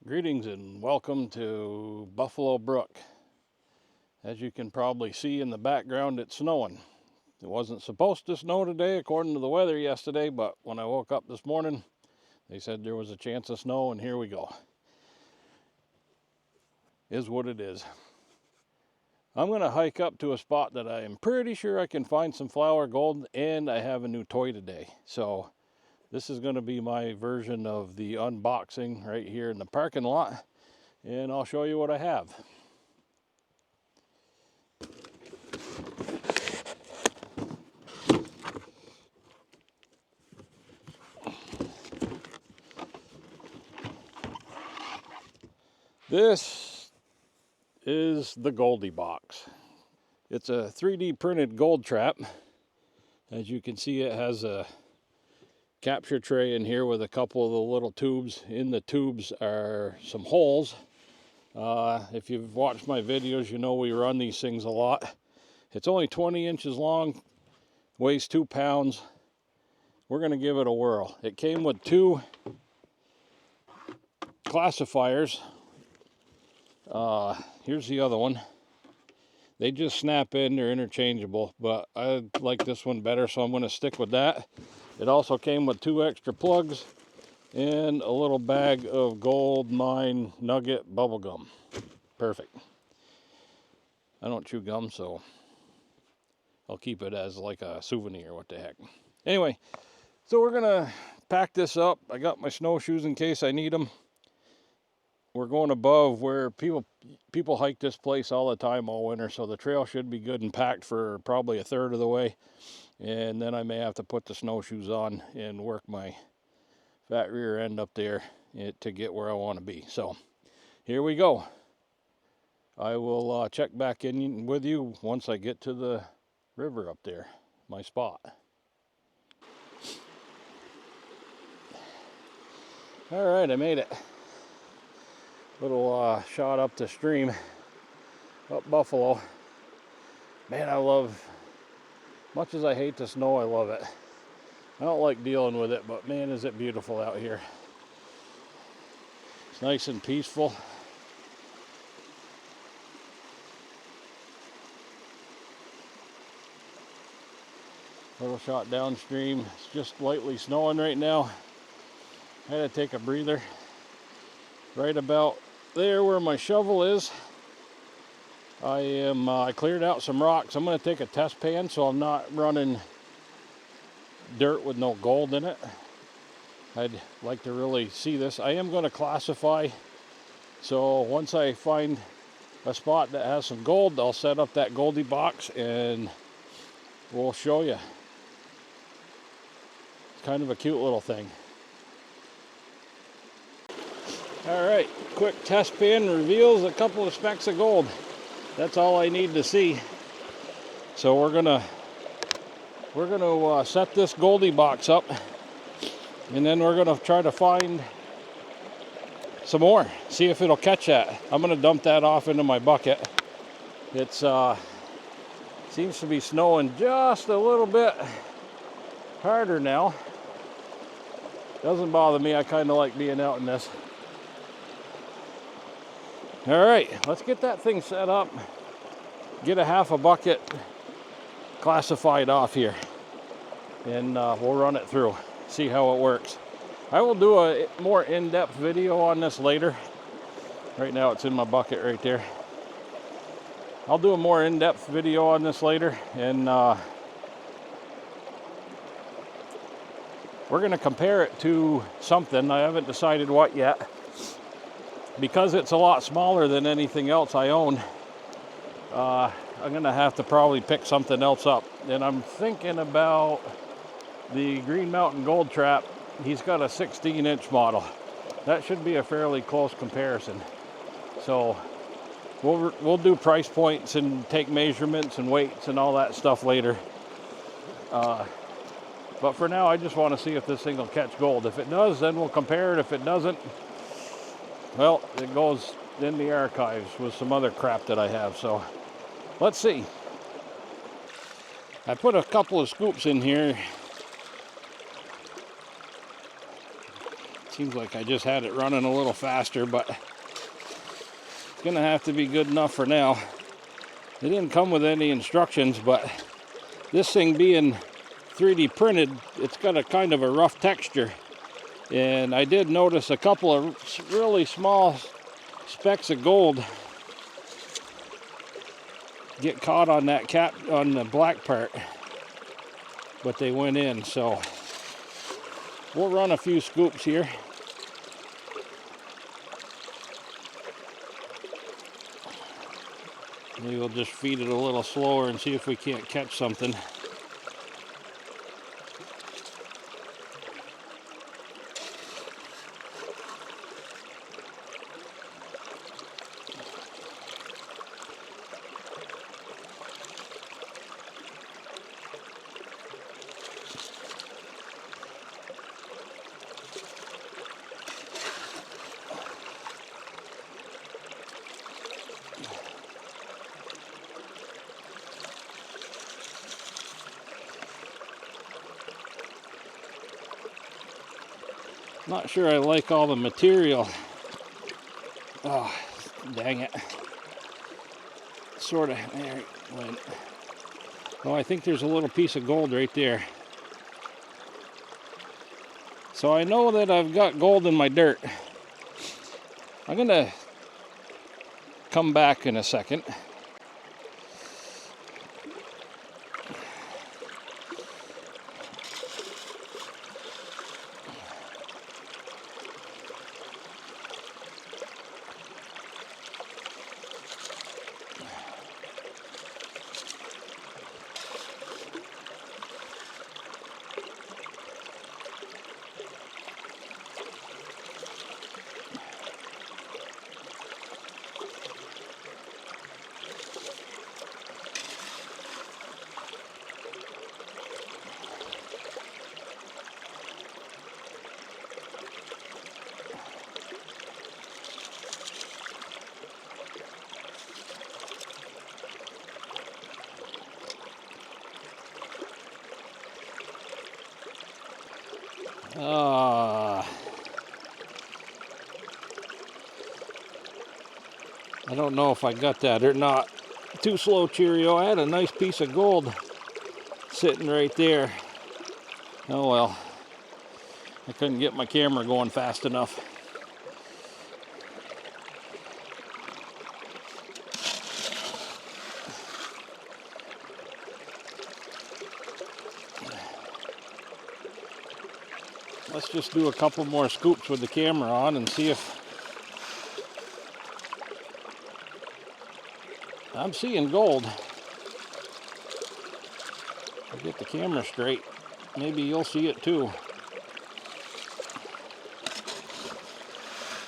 Greetings and welcome to Buffalo Brook. As you can probably see in the background, it's snowing. It wasn't supposed to snow today according to the weather yesterday, but when I woke up this morning, they said there was a chance of snow, and here we go. Is what it is. I'm going to hike up to a spot that I am pretty sure I can find some flower gold, and I have a new toy today. So this is going to be my version of the unboxing right here in the parking lot, and I'll show you what I have. This is the goldibox. It's a 3D printed gold trap. As you can see, it has a capture tray in here with a couple of the little tubes. In the tubes are some holes. If you've watched my videos, you know we run these things a lot. It's only 20 inches long, weighs 2 pounds. We're going to give it a whirl. It came with 2 classifiers. Here's the other one. They just snap in, they're interchangeable, but I like this one better, so I'm going to stick with that. It also came with 2 extra plugs and a little bag of Gold Mine Nugget bubble gum. Perfect. I don't chew gum, so I'll keep it as like a souvenir, what the heck. Anyway, so we're going to pack this up. I got my snowshoes in case I need them. We're going above where people hike this place all the time all winter, so the trail should be good and packed for probably a third of the way. And then I may have to put the snowshoes on and work my fat rear end up there to get where I want to be. So here we go. I will check back in with you once I get to the river up there, my spot. All right, I made it. Little shot up the stream, up Buffalo. Man, I love, much as I hate the snow, I love it. I don't like dealing with it, but man, is it beautiful out here. It's nice and peaceful. Little shot downstream. It's just lightly snowing right now. I had to take a breather. Right about there where my shovel is, I cleared out some rocks. I'm going to take a test pan so I'm not running dirt with no gold in it. I'd like to really see this. I am going to classify, so once I find a spot that has some gold, I'll set up that goldibox and we'll show you. It's kind of a cute little thing. All right, quick test pan reveals a couple of specks of gold. That's all I need to see. So we're gonna set this goldibox up, and then we're gonna try to find some more. See if it'll catch that. I'm gonna dump that off into my bucket. It's seems to be snowing just a little bit harder now. Doesn't bother me. I kind of like being out in this. All right, let's get that thing set up, get a half a bucket classified off here, and we'll run it through, see how it works. I will do a more in-depth video on this later. Right now it's in my bucket right there. I'll do a more in-depth video on this later, and we're going to compare it to something. I haven't decided what yet. Because it's a lot smaller than anything else I own, I'm going to have to probably pick something else up. And I'm thinking about the Green Mountain Gold Trap. He's got a 16-inch model. That should be a fairly close comparison. So we'll do price points and take measurements and weights and all that stuff later. But for now, I just want to see if this thing will catch gold. If it does, then we'll compare it. If it doesn't, well, it goes in the archives with some other crap that I have, so let's see. I put a couple of scoops in here Seems like I just had it running a little faster, but it's gonna have to be good enough for now. It didn't come with any instructions, but this thing being 3D printed, it's got a kind of a rough texture. And I did notice a couple of really small specks of gold get caught on that cap, on the black part, but they went in. So we'll run a few scoops here. Maybe we'll just feed it a little slower and see if we can't catch something. Not sure I like all the material. Oh, dang it. Sort of, there it went. Oh, I think there's a little piece of gold right there. So I know that I've got gold in my dirt. I'm gonna come back in a second. I don't know if I got that or not. Too slow, Cheerio. I had a nice piece of gold sitting right there. Oh well. I couldn't get my camera going fast enough. Let's just do a couple more scoops with the camera on and see if I'm seeing gold. I'll get the camera straight. Maybe you'll see it too.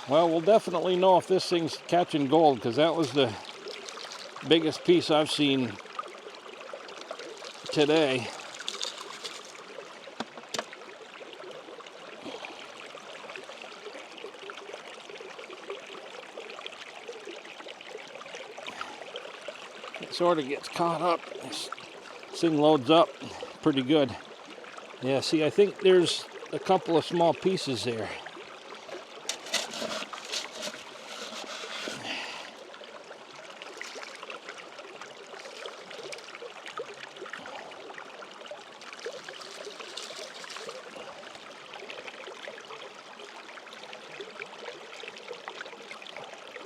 Well, we'll definitely know if this thing's catching gold, because that was the biggest piece I've seen today. It sort of gets caught up. This thing loads up pretty good. Yeah, see, I think there's a couple of small pieces there.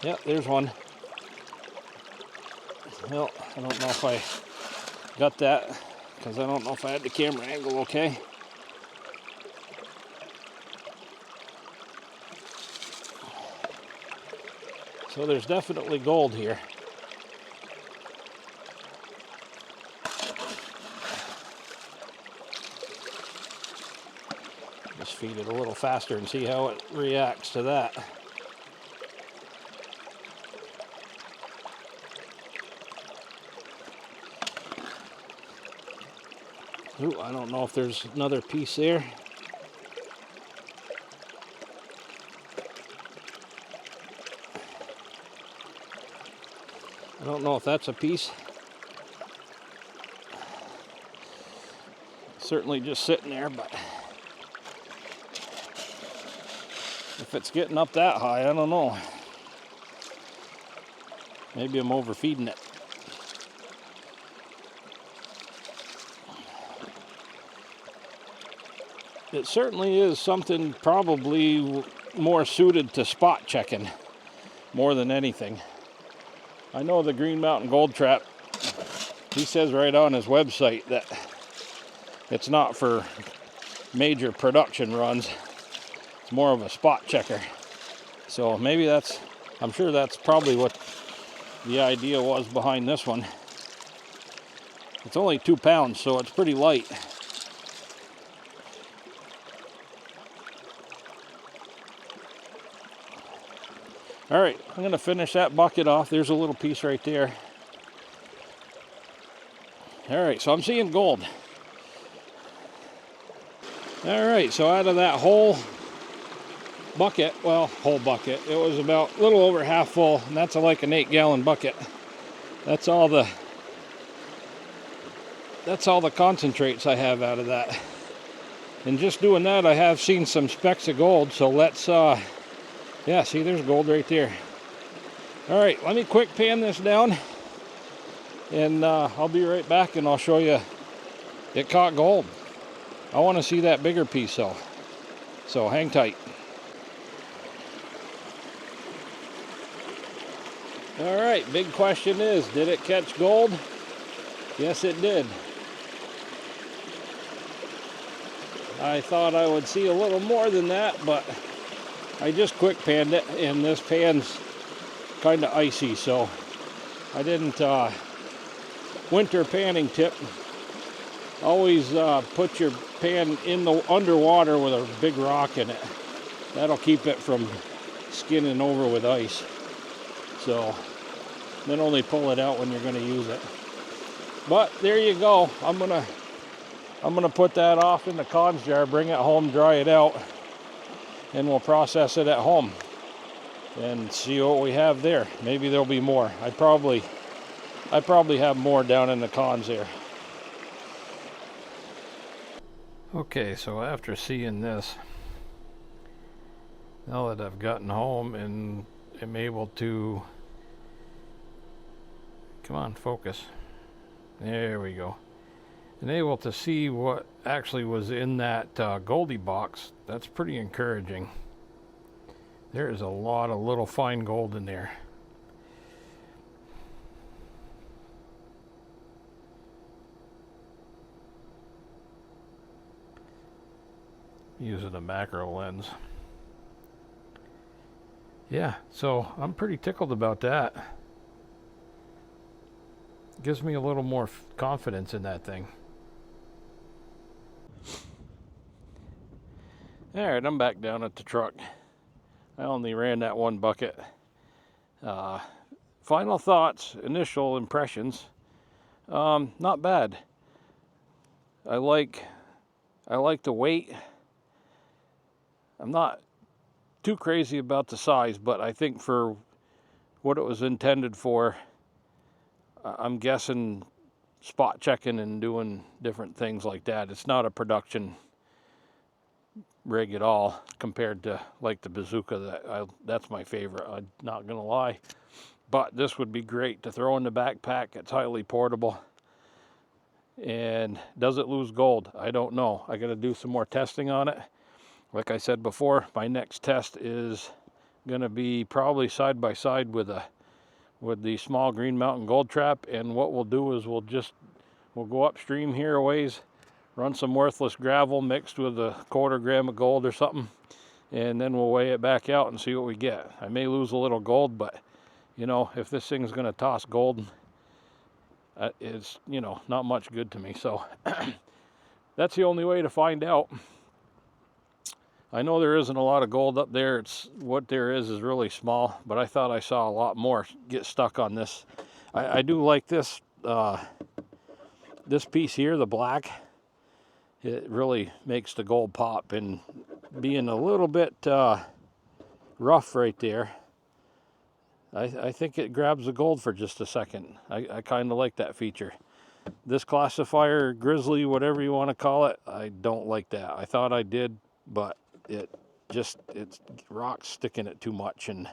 Yep, there's one. Well, I don't know if I got that, because I don't know if I had the camera angle okay. So there's definitely gold here. Just feed it a little faster and see how it reacts to that. Ooh, I don't know if there's another piece there. I don't know if that's a piece. Certainly just sitting there, but If it's getting up that high, I don't know. Maybe I'm overfeeding it. It certainly is something probably more suited to spot checking more than anything. I know the Green Mountain Gold Trap, he says right on his website that it's not for major production runs. It's more of a spot checker. So maybe that's, I'm sure that's probably what the idea was behind this one. It's only 2 pounds, so it's pretty light. All right, I'm gonna finish that bucket off. There's a little piece right there. All right, so I'm seeing gold. All right, so out of that whole bucket, well, whole bucket, it was about a little over half full, and that's like an 8-gallon bucket. That's all the concentrates I have out of that. And just doing that, I have seen some specks of gold. So let's, yeah, see, there's gold right there. All right, let me quick pan this down, and I'll be right back, and I'll show you it caught gold. I want to see that bigger piece, though. So hang tight. All right, big question is, did it catch gold? Yes, it did. I thought I would see a little more than that, but I just quick panned it, and this pan's kind of icy, so I didn't. Winter panning tip: always put your pan in the underwater with a big rock in it. That'll keep it from skinning over with ice. So then only pull it out when you're going to use it. But there you go. I'm gonna put that off in the cons jar, bring it home, dry it out, and we'll process it at home and see what we have there. Maybe there'll be more. I probably have more down in the cons there. Okay, so after seeing this, now that I've gotten home and am able to, come on, focus. There we go. And able to see what actually was in that Goldie box, that's pretty encouraging. There is a lot of little fine gold in there. Using a macro lens. Yeah, so I'm pretty tickled about that. Gives me a little more confidence in that thing. Alright, I'm back down at the truck. I only ran that one bucket. Final thoughts, initial impressions. Not bad. I like the weight. I'm not too crazy about the size, but I think for what it was intended for, I'm guessing spot checking and doing different things like that. It's not a production rig at all compared to like the bazooka. That's my favorite, I'm not gonna lie. But this would be great to throw in the backpack. It's highly portable. And does it lose gold? I don't know. I gotta do some more testing on it. Like I said before, my next test is gonna be probably side by side with the small Green Mountain Gold Trap. And what we'll do is we'll go upstream here a ways, run some worthless gravel mixed with a 1/4 gram of gold or something, and then we'll weigh it back out and see what we get. I may lose a little gold, but you know, if this thing's gonna toss gold, it's, you know, not much good to me. So that's the only way to find out. I know there isn't a lot of gold up there. It's what there is really small, but I thought I saw a lot more get stuck on this. I do like this this piece here, the black. It really makes the gold pop, and being a little bit rough right there, I think it grabs the gold for just a second. I kind of like that feature. This classifier, grizzly, whatever you want to call it, I don't like that. I thought I did, but it just, it's rocks sticking it too much, and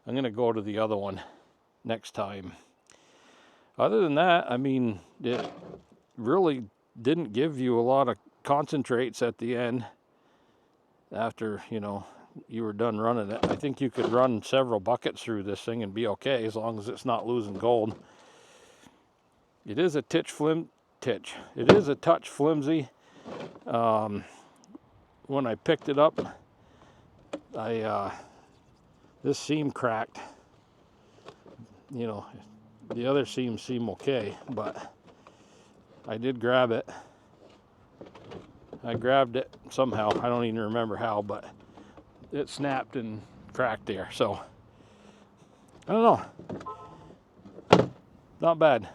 I'm going to go to the other one next time. Other than that, I mean, it really didn't give you a lot of concentrates at the end after, you know, you were done running it. I think you could run several buckets through this thing and be okay, as long as it's not losing gold. It is a touch flimsy. When I picked it up, this seam cracked. You know, the other seams seem okay, but I did grab it. I grabbed it somehow. I don't even remember how, but it snapped and cracked there. So, I don't know. Not bad.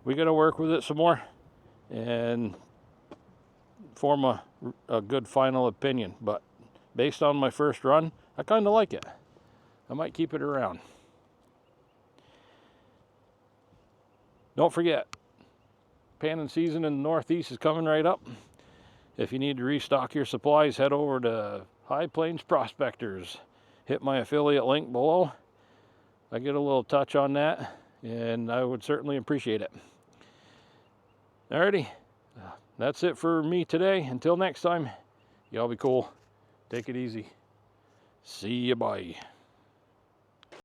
We got to work with it some more and form a good final opinion. But based on my first run, I kind of like it. I might keep it around. Don't forget, panning season in the Northeast is coming right up. If you need to restock your supplies, head over to High Plains Prospectors. Hit my affiliate link below. I get a little touch on that, and I would certainly appreciate it. Alrighty, that's it for me today. Until next time, y'all be cool. Take it easy. See ya, bye.